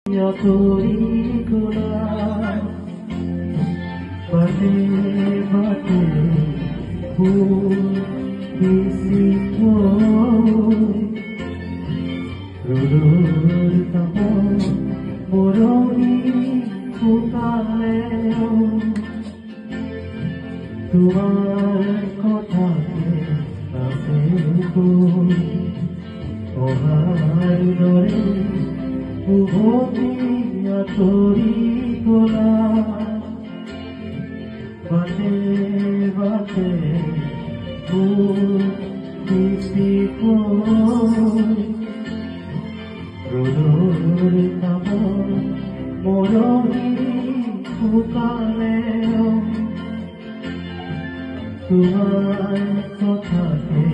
Yatori gola bate bate phul kisi koi rodor tamo moroni putale tumar kothate ase koi ohar dore Ubodi yatori gola bate bate phul kisi koi rodor tamo moroni phukale tumar kothate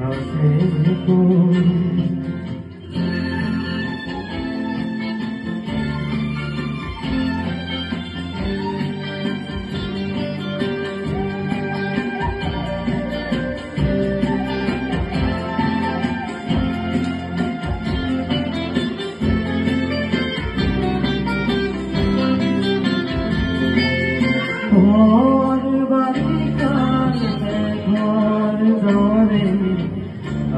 ase koi ঘর বালিকার ঘর ধরে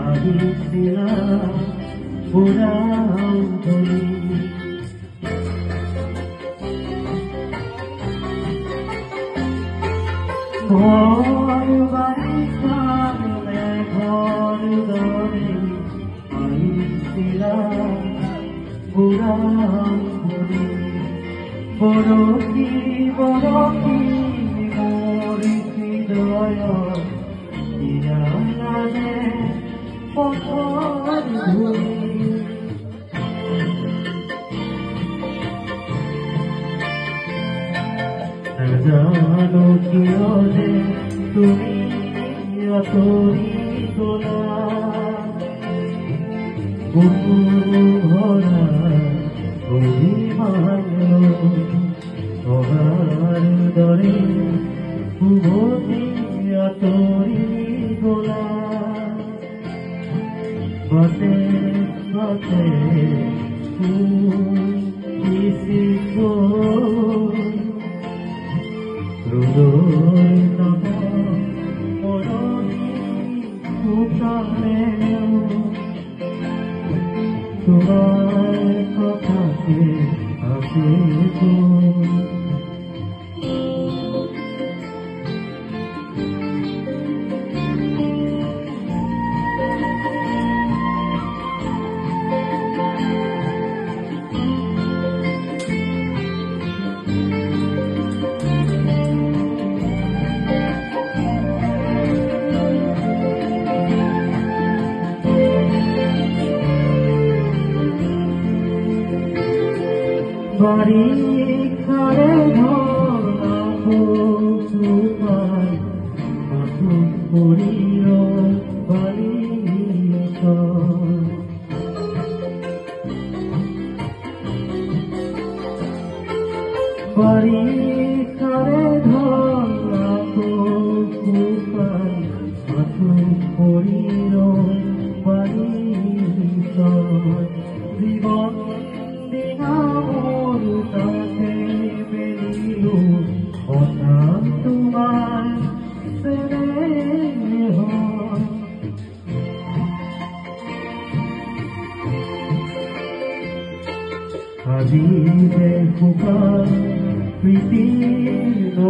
আহিছিলাম পুরাও বলি ঘর বালিকার ঘর ধরে আহিছিলাম পুরাও বলি বড় কি মোর হৃদয় ইরানে পথর ধুলি জানো কিয় যে তুমি অতরি গোলা বুকু ভরা অভিমান অহার দরে উভতি আতরি গোলা বাতে বাতে কিসি কই রোদর তম মরণি ফুটালে তোমার কথাতে আসে বাড়ি খারে ধরা পৌঁছুপাই মাথু পড়িল বাড়ি বাড়ি খারে ধরা পৌঁছুপাই মাথু পড়িল বাড়ি জীবন তাকে বেরিল হঠাৎ তোমার আজি যে ফুকা প্রীতির